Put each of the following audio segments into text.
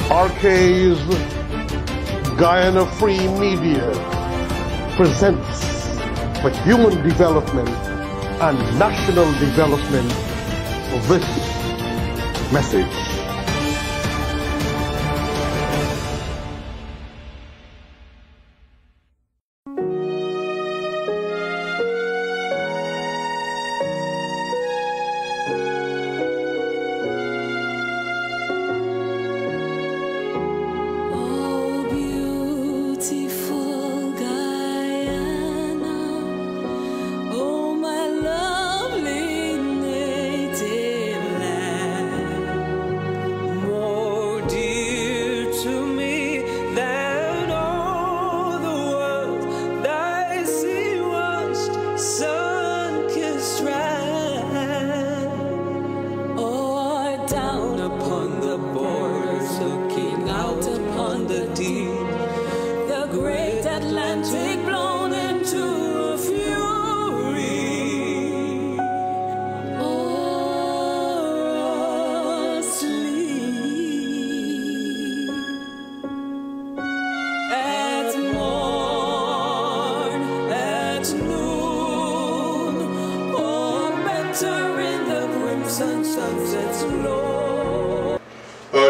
RK's Guyana Free Media presents for human development and national development of this message.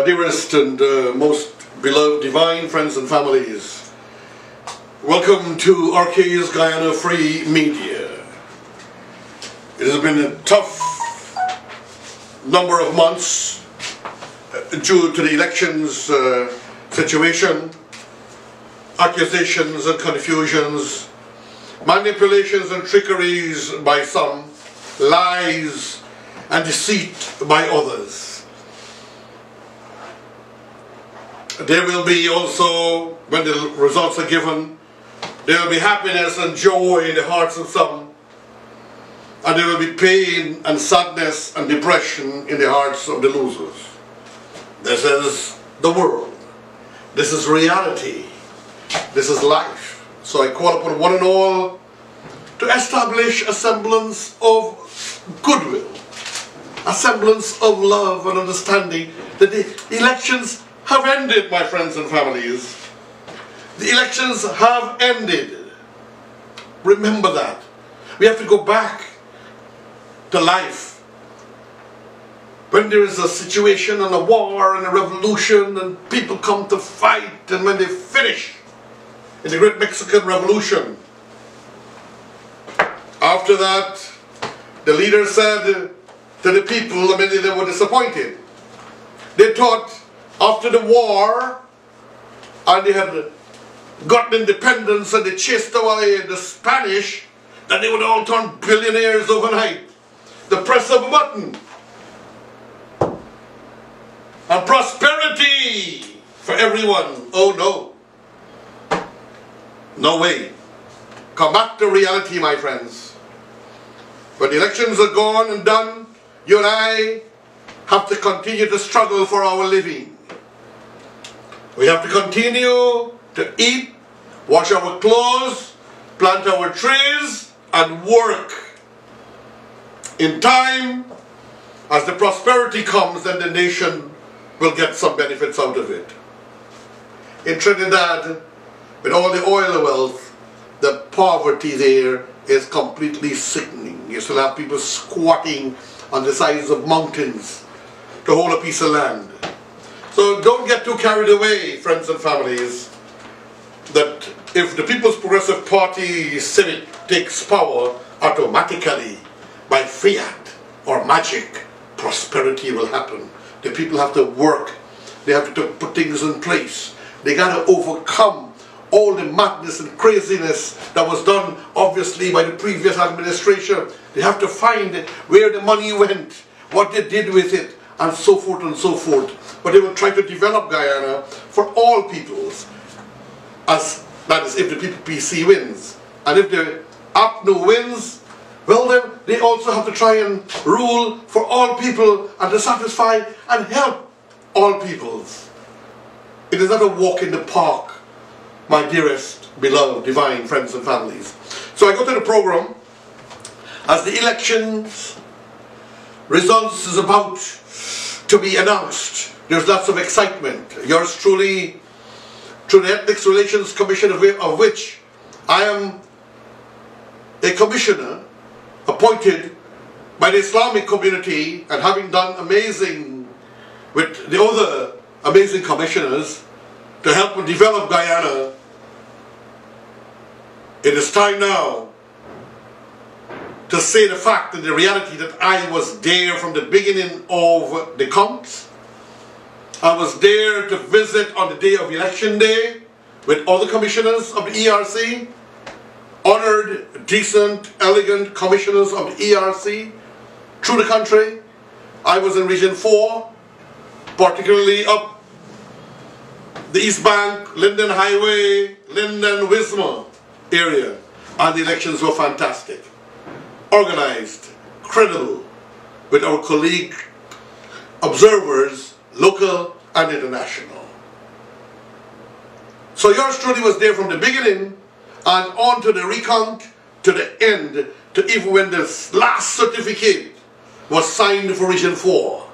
Dearest and most beloved divine friends and families, welcome to RK's Guyana Free Media. It has been a tough number of months due to the elections situation, accusations and confusions, manipulations and trickeries by some, lies and deceit by others. There will be also, when the results are given, there will be happiness and joy in the hearts of some, and there will be pain and sadness and depression in the hearts of the losers. This is the world. This is reality. This is life. So I call upon one and all to establish a semblance of goodwill, a semblance of love and understanding that the elections have ended, my friends and families. The elections have ended. Remember that. We have to go back to life. When there is a situation and a war and a revolution and people come to fight, and when they finish in the Great Mexican Revolution, after that, the leader said to the people, many of them were disappointed. They thought after the war, and they had gotten independence and they chased away the Spanish, that they would all turn billionaires overnight. The press of a button. And prosperity for everyone. Oh no. No way. Come back to reality, my friends. When the elections are gone and done, you and I have to continue to struggle for our living. We have to continue to eat, wash our clothes, plant our trees, and work. In time, as the prosperity comes, then the nation will get some benefits out of it. In Trinidad, with all the oil wealth, the poverty there is completely sickening. You still have people squatting on the sides of mountains to hold a piece of land. So don't get too carried away, friends and families, that if the People's Progressive Party Senate takes power, automatically, by fiat or magic, prosperity will happen. The people have to work. They have to put things in place. They got to overcome all the madness and craziness that was done, obviously, by the previous administration. They have to find where the money went, what they did with it, and so forth and so forth. But they will try to develop Guyana for all peoples, as that is if the PPPC wins. And if the APNU wins, well then they also have to try and rule for all people and to satisfy and help all peoples. It is not a walk in the park, my dearest, beloved, divine friends and families. So I go to the program as the elections results is about to be announced. There's lots of excitement. Yours truly, through the Ethnic Relations Commission, of which I am a commissioner appointed by the Islamic community, and having done amazing with the other amazing commissioners to help develop Guyana, it is time now to say the fact and the reality that I was there from the beginning of the count. I was there to visit on the day of election day with other commissioners of the ERC, honored, decent, elegant commissioners of the ERC through the country. I was in Region 4, particularly up the East Bank, Linden Highway, Linden, Wismar area, and the elections were fantastic. Organized, credible, with our colleague observers, local and international. So yours truly was there from the beginning and on to the recount, to the end, to even when the last certificate was signed for Region 4.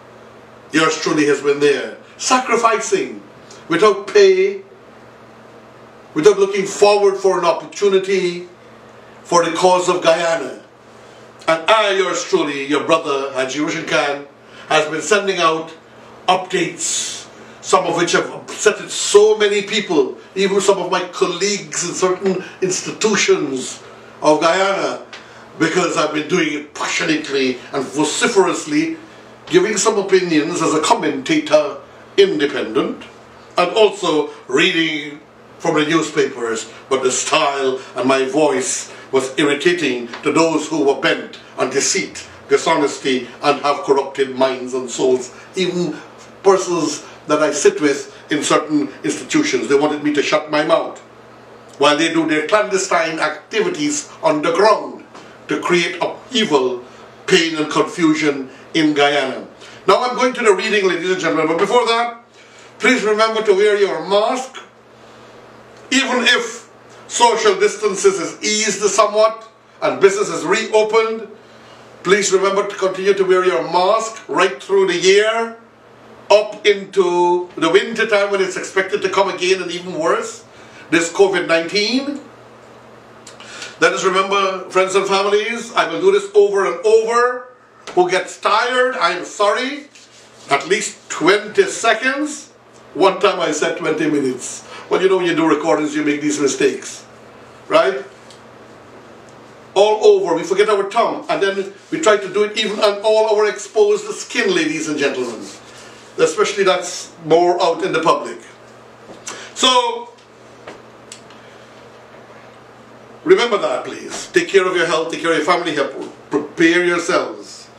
Yours truly has been there, sacrificing without pay, without looking forward for an opportunity for the cause of Guyana. And I, yours truly, your brother, Haji Rushin Khan, has been sending out updates, some of which have upset so many people, even some of my colleagues in certain institutions of Guyana, because I've been doing it passionately and vociferously, giving some opinions as a commentator, independent, and also reading from the newspapers, but the style and my voice was irritating to those who were bent on deceit, dishonesty, and have corrupted minds and souls. Even persons that I sit with in certain institutions, they wanted me to shut my mouth while they do their clandestine activities underground to create upheaval, pain and confusion in Guyana. Now I'm going to the reading, ladies and gentlemen, but before that, please remember to wear your mask. Even if social distances is eased somewhat and business is reopened, please remember to continue to wear your mask right through the year, up into the winter time when it's expected to come again and even worse, this COVID-19. Let us remember, friends and families, I will do this over and over. Who gets tired, I'm sorry, at least 20 seconds. One time I said 20 minutes. Well, you know, when you do recordings, you make these mistakes, right? All over, we forget our tongue, and then we try to do it even on all our exposed skin, ladies and gentlemen. Especially that's more out in the public. So, remember that, please. Take care of your health, take care of your family health, prepare yourselves.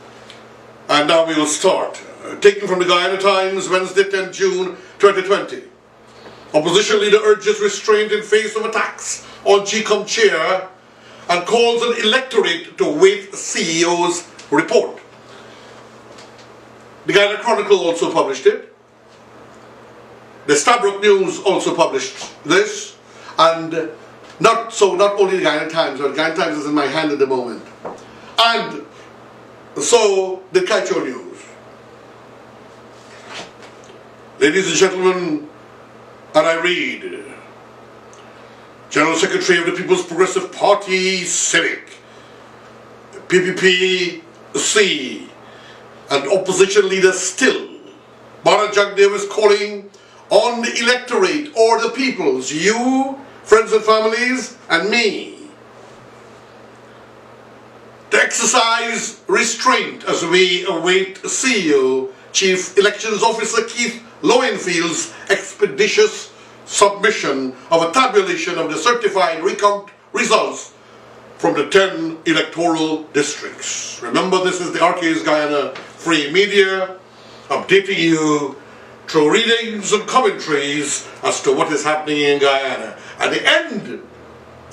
And now we will start. Taken from the Guyana Times, Wednesday, 10 June 2020. Opposition leader urges restraint in face of attacks on GECOM Chair and calls on electorate to wait CEO's report. The Guyana Chronicle also published it. The Stabrook News also published this. And not only the Guyana Times, but the Guyana Times is in my hand at the moment. And so the Kaicho News. Ladies and gentlemen, and I read, General Secretary of the People's Progressive Party, Civic, PPP-C, and opposition leader still, Bharat Jagdev is calling on the electorate or the peoples, you, friends and families, and me, to exercise restraint as we await CEO, Chief Elections Officer Keith Lowenfield's expeditious submission of a tabulation of the certified recount results from the 10 electoral districts. Remember, this is the RK's Guyana Free Media, updating you through readings and commentaries as to what is happening in Guyana. At the end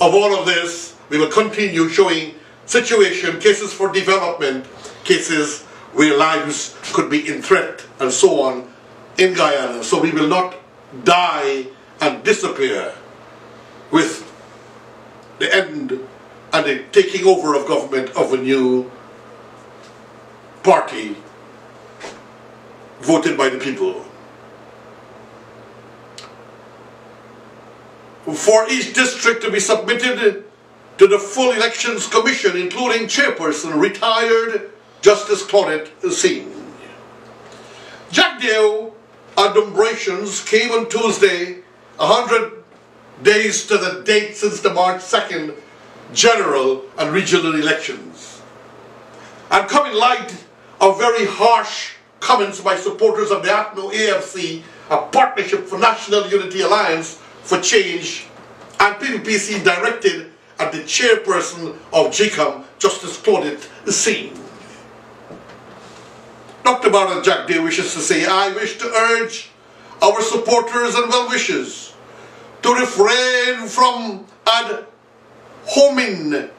of all of this, we will continue showing situation, cases for development, cases where lives could be in threat, and so on in Guyana. So we will not die and disappear with the end and the taking over of government of a new party voted by the people. for each district to be submitted to the full Elections Commission, including chairperson, retired Justice Claudette Singh. Jagdeo adumbrations came on Tuesday, 100 days to the date since the March 2nd general and regional elections, and come in light of very harsh comments by supporters of the APNO-AFC, a Partnership for National Unity Alliance for Change, and PPPC directed at the chairperson of GECOM, Justice Claudette Singh. Dr. Bharat Jagdeo wishes to say, I wish to urge our supporters and well-wishers to refrain from ad hominem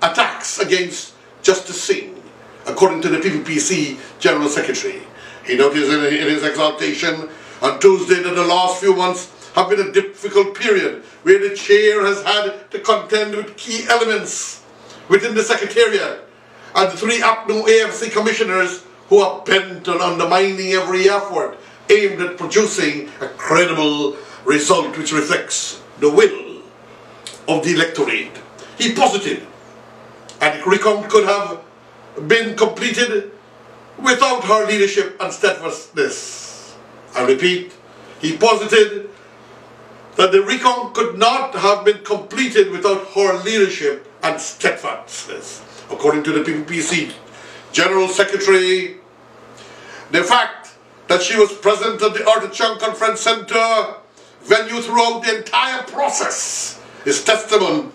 attacks against Justice Singh, according to the PPPC General Secretary. He noted in his exhortation on Tuesday that the last few months have been a difficult period where the chair has had to contend with key elements within the Secretariat and the three APNO-AFC commissioners who are bent on undermining every effort aimed at producing a credible result which reflects the will of the electorate. He posited, and the recount could have been completed without her leadership and steadfastness. I repeat, he posited that the recount could not have been completed without her leadership and steadfastness. According to the PPPC General Secretary, the fact that she was present at the Arthur Chung Conference Center venue throughout the entire process is testimony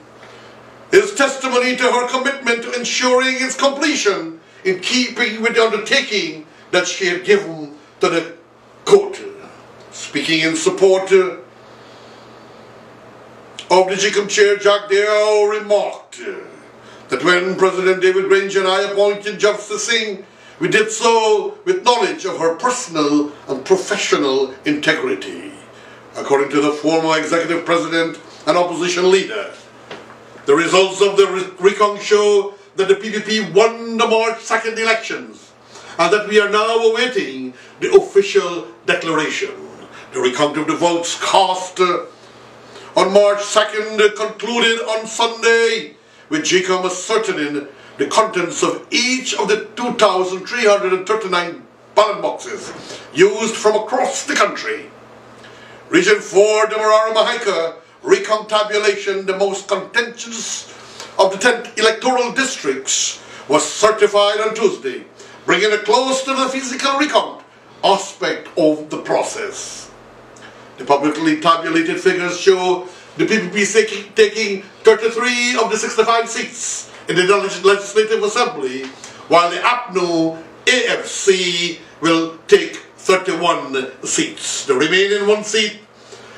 to her commitment to ensuring its completion in keeping with the undertaking that she had given to the court. Speaking in support of the GECOM Chair, Jagdeo remarked that when President David Grange and I appointed Justice Singh, we did so with knowledge of her personal and professional integrity. According to the former executive president and opposition leader, the results of the recount show that the PPP won the March 2nd elections and that we are now awaiting the official declaration. The recount of the votes cast on March 2nd concluded on Sunday, with GECOM ascertaining the contents of each of the 2,339 ballot boxes used from across the country. Region 4, Demerara Mahika, recount tabulation, the most contentious of the 10 electoral districts, was certified on Tuesday, bringing it close to the physical recount aspect of the process. The publicly tabulated figures show the PPP taking 33 of the 65 seats in the Legislative Assembly, while the APNO-AFC will take 31 seats. The remaining one seat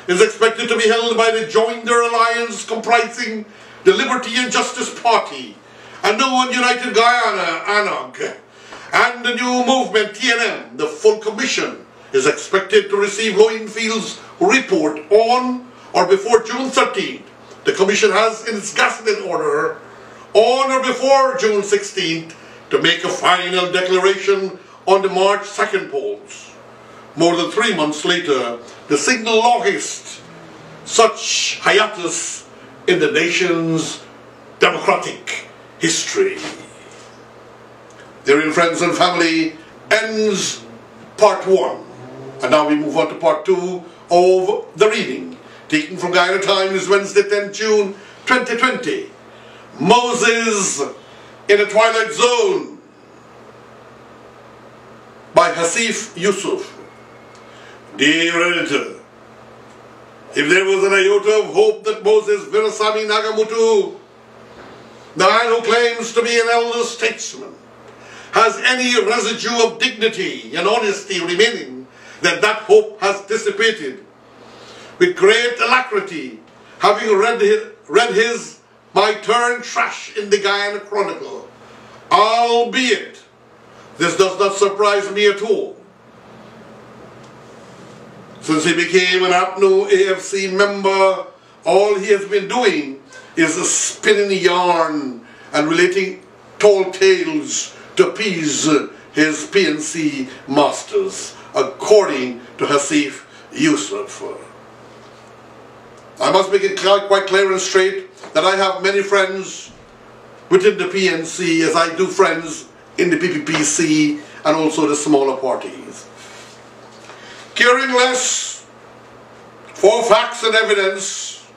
is expected to be held by the Joinder Alliance comprising the Liberty and Justice Party, a new and United Guyana, ANOG, and the new movement, TNM. The full commission is expected to receive Lowenfield's report on or before June 13th. The commission has in its gazetted order on or before June 16th to make a final declaration on the March 2nd polls. More than 3 months later, the single longest such hiatus in the nation's democratic history. Dear friends and family, ends part 1. And now we move on to part 2 of the reading, taken from Guyana Times, Wednesday, 10 June 2020. Moses in a Twilight Zone by Hasif Yusuf. Dear editor, if there was an iota of hope that Moses Virasamy Nagamutu, the man who claims to be an elder statesman, has any residue of dignity and honesty remaining, then that hope has dissipated. With great alacrity, having read his My Turn trash in the Guyana Chronicle, albeit this does not surprise me at all, since he became an APNO-AFC member. All he has been doing is spinning yarn and relating tall tales to appease his PNC masters, according to Hasif Yusuf. I must make it quite clear and straight that I have many friends within the PNC as I do friends in the PPPC and also the smaller parties. Caring less for facts and evidence,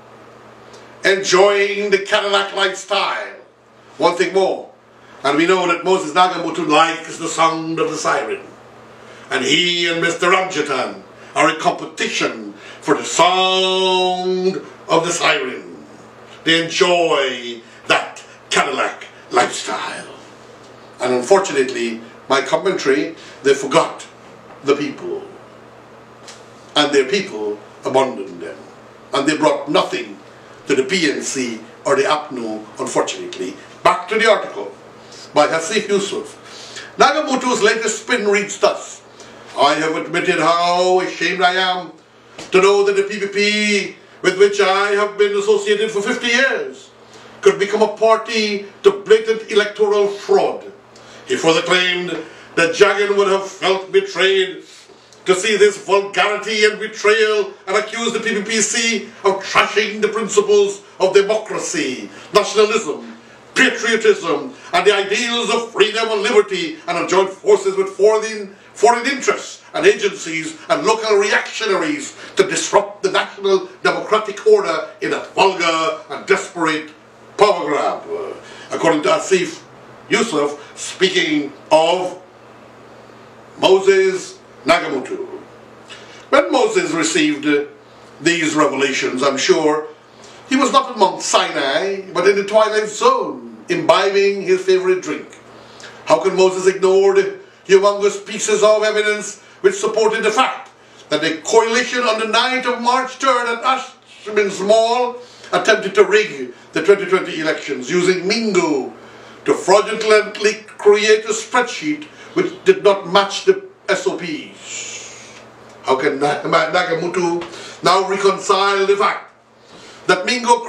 enjoying the Cadillac lifestyle. One thing more, and we know that Moses Nagamutu likes the sound of the siren. And he and Mr. Ramjatan are in competition for the sound of the siren. They enjoy that Cadillac lifestyle. And unfortunately, my commentary, they forgot the people. And their people abandoned them. And they brought nothing to the PNC or the APNO, unfortunately. Back to the article by Hasif Yusuf. Nagamutu's latest spin reads thus: I have admitted how ashamed I am to know that the PPP, with which I have been associated for 50 years, could become a party to blatant electoral fraud. He further claimed that Jagan would have felt betrayed to see this vulgarity and betrayal and accused the PPPC of trashing the principles of democracy, nationalism, patriotism, and the ideals of freedom and liberty, and have joined forces with foreign interests and agencies and local reactionaries to disrupt the national democratic order in a vulgar and desperate power grab. According to Asif Yusuf, speaking of Moses Nagamutu. When Moses received these revelations, I'm sure he was not at Mount Sinai, but in the twilight zone, imbibing his favorite drink. How can Moses ignore the humongous pieces of evidence which supported the fact that the coalition on the night of March 3rd at Ashman's Mall attempted to rig the 2020 elections using Mingo to fraudulently create a spreadsheet which did not match the SOPs? How can Nagamutu now reconcile the fact that Mingo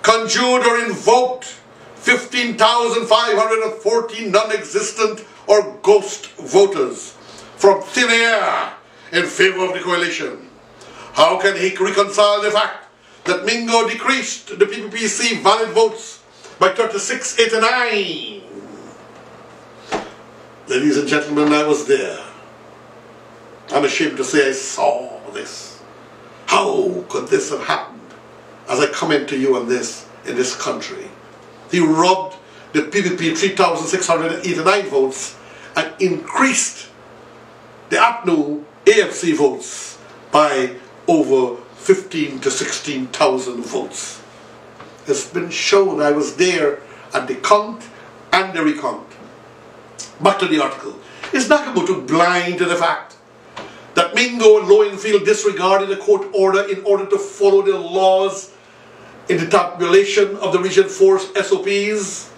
conjured or invoked 15,514 non-existent or ghost voters from thin air in favor of the coalition? How can he reconcile the fact that Mingo decreased the PPPC valid votes by 3689? Ladies and gentlemen, I was there. I'm ashamed to say I saw this. How could this have happened as I comment to you on this in this country? He robbed the PPP 3,689 votes and increased the APNO AFC votes by over 15 to 16,000 votes. It's been shown. I was there at the count and the recount. Back to the article. Is Nagamutu blind to the fact that Mingo and Lowenfield disregarded a court order in order to follow the laws in the tabulation of the Region 4's SOPs?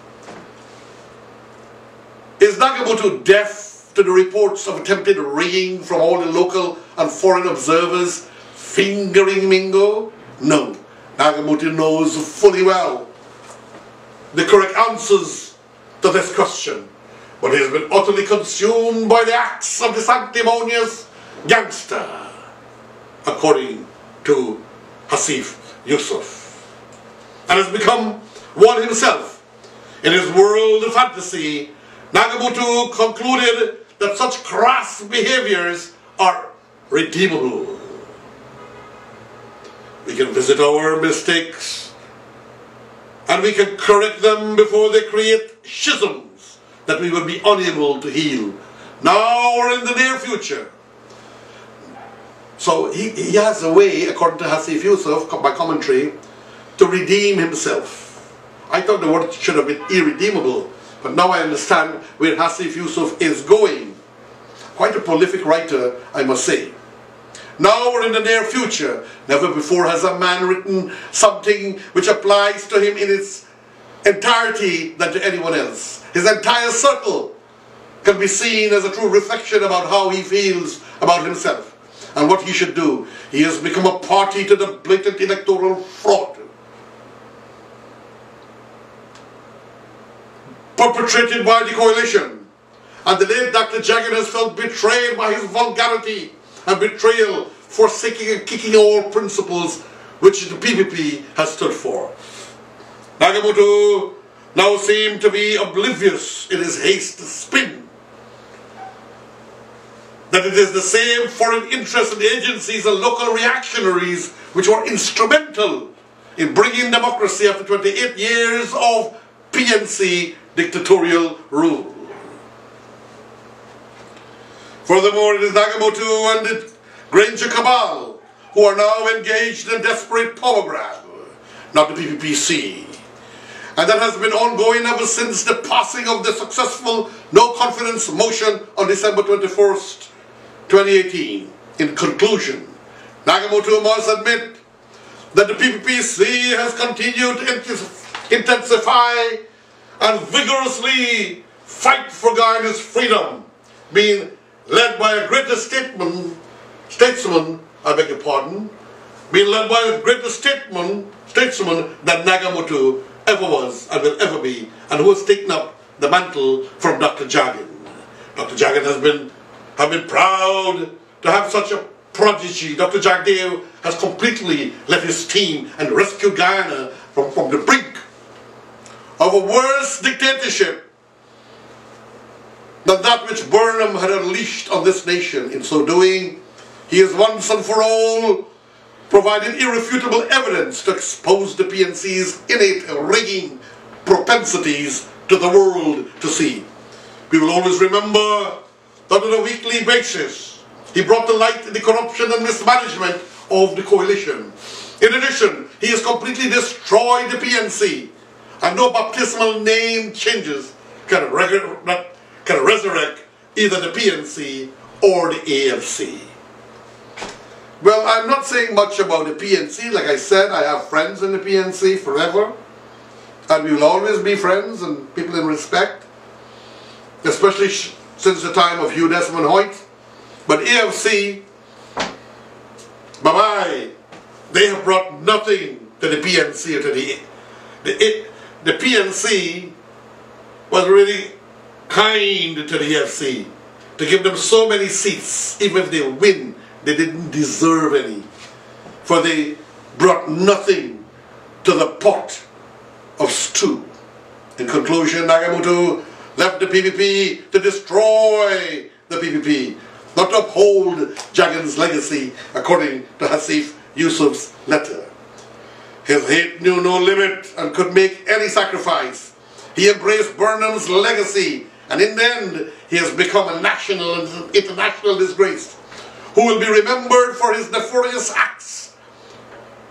Is Nagamutu deaf to the reports of attempted rigging from all the local and foreign observers fingering Mingo? No. Nagamutu knows fully well the correct answers to this question, but he has been utterly consumed by the acts of the sanctimonious gangster, according to Hasif Yusuf, and has become one himself. In his world of fantasy, Nagamutu concluded that such crass behaviors are redeemable. We can visit our mistakes and we can correct them before they create schisms that we will be unable to heal now or in the near future. So he has a way, according to Hasif Yusuf, by commentary, to redeem himself. I thought the word should have been irredeemable, but now I understand where Hasif Yusuf is going. Quite a prolific writer, I must say. Now or in the near future, never before has a man written something which applies to him in its entirety than to anyone else. His entire circle can be seen as a true reflection about how he feels about himself and what he should do. He has become a party to the blatant electoral fraud perpetrated by the coalition. And the late Dr. Jagan has felt betrayed by his vulgarity and betrayal, forsaking and kicking all principles which the PPP has stood for. Nagamootoo now seemed to be oblivious in his haste to spin that it is the same foreign interested agencies and local reactionaries which were instrumental in bringing democracy after 28 years of PNC dictatorial rule. Furthermore, it is Nagamootoo and the Granger cabal who are now engaged in a desperate power grab, not the PPPC. And that has been ongoing ever since the passing of the successful no-confidence motion on December 21st, 2018. In conclusion, Nagamootoo must admit that the PPPC has continued to intensify and vigorously fight for Guyana's freedom, being led by a greater statesman, being led by a greater statesman than Nagamootoo ever was and will ever be, and who has taken up the mantle from Dr. Jagan. Dr. Jagan has been proud to have such a prodigy. Dr. Jagdev has completely led his team and rescued Guyana from the brink of a worse dictatorship than that which Burnham had unleashed on this nation. In so doing, he has once and for all provided irrefutable evidence to expose the PNC's innate rigging propensities to the world to see. We will always remember that on a weekly basis, he brought to light the corruption and mismanagement of the coalition. In addition, he has completely destroyed the PNC, and no baptismal name changes can resurrect either the PNC or the AFC. Well, I'm not saying much about the PNC. Like I said, I have friends in the PNC forever, and we will always be friends and people in respect, especially since the time of Hugh Desmond Hoyt. But AFC, bye-bye, they have brought nothing to the PNC or to the PNC was really kind to the AFC to give them so many seats. Even if they win, they didn't deserve any, for they brought nothing to the pot of stew. In conclusion, Nagamootoo left the PPP to destroy the PPP, not to uphold Jagan's legacy, according to Hasif Yusuf's letter. His hate knew no limit and could make any sacrifice. He embraced Burnham's legacy, and in the end, he has become a national and international disgrace, who will be remembered for his nefarious acts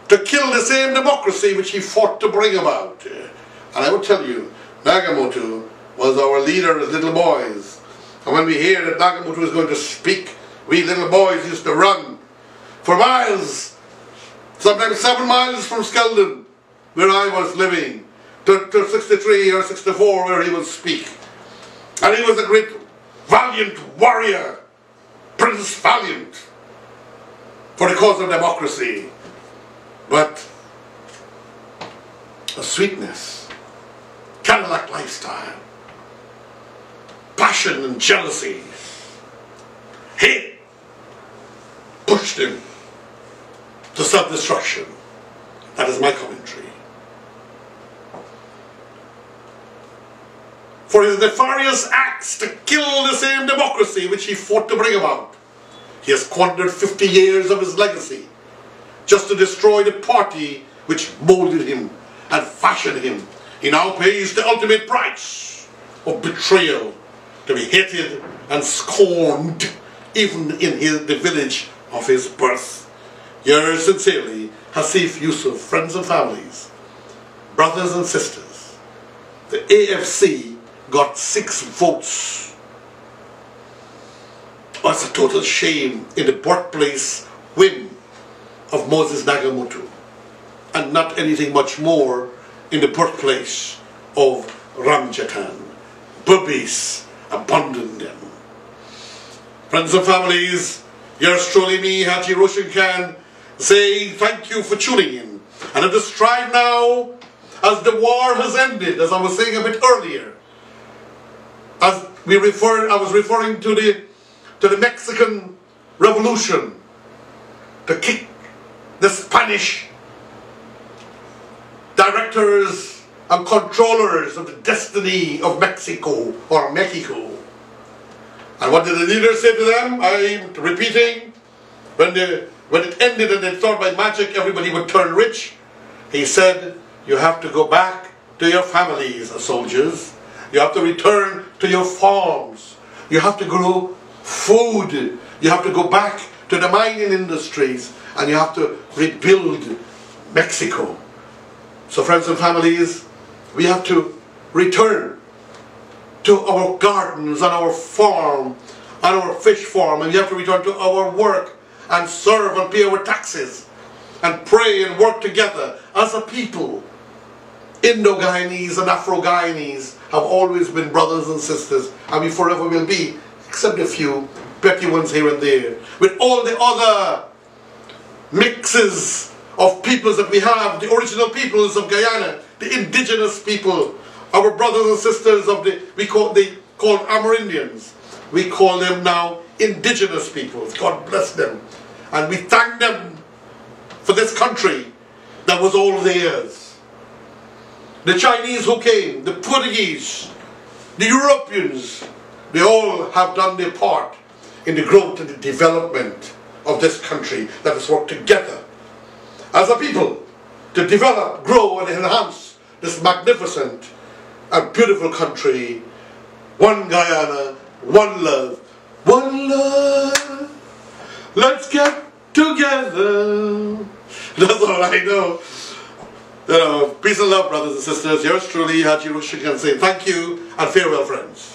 to kill the same democracy which he fought to bring about. And I will tell you, Nagamootoo was our leader as little boys. And when we hear that Nagamootoo is going to speak, we little boys used to run for miles, sometimes 7 miles from Skeldon, where I was living, to 63 or 64 where he would speak. And he was a great valiant warrior, Prince Valiant, for the cause of democracy. But a sweetness, Cadillac lifestyle, passion and jealousy, hate pushed him to self-destruction. That is my commentary. For his nefarious acts to kill the same democracy which he fought to bring about, he has squandered 50 years of his legacy just to destroy the party which molded him and fashioned him. He now pays the ultimate price of betrayal, to be hated and scorned even in the village of his birth. Yours sincerely, Hasif Yusuf, friends and families, brothers and sisters. The AFC got 6 votes. That's a total shame in the birthplace whim of Moses Nagamootoo, and not anything much more in the birthplace of Ramjatan. Bubbies abandoned them. Friends and families, yours truly me, Haji Roshan Khan, saying thank you for tuning in. And let us strive now, as the war has ended, as I was saying a bit earlier, I was referring to the Mexican revolution to kick the Spanish directors and controllers of the destiny of Mexico or Mexico. And what did the leader say to them? I'm repeating, when it ended and they thought by magic everybody would turn rich, he said, you have to go back to your families, soldiers. You have to return to your farms. You have to grow food. You have to go back to the mining industries, and you have to rebuild Mexico. So friends and families, we have to return to our gardens and our farm and our fish farm, and we have to return to our work and serve and pay our taxes and pray and work together as a people. Indo-Guyanese and Afro-Guyanese have always been brothers and sisters, and we forever will be, except a few petty ones here and there. With all the other mixes of peoples that we have, the original peoples of Guyana, the indigenous people, our brothers and sisters of they called Amerindians. We call them now indigenous peoples. God bless them. And we thank them for this country that was all theirs. The Chinese who came, the Portuguese, the Europeans, they all have done their part in the growth and the development of this country that has worked together as a people to develop, grow and enhance this magnificent and beautiful country. One Guyana, one love, one love. Let's get together. That's all I know. Peace and love, brothers and sisters. Yours truly, Haji Rushikan, saying thank you and farewell, friends.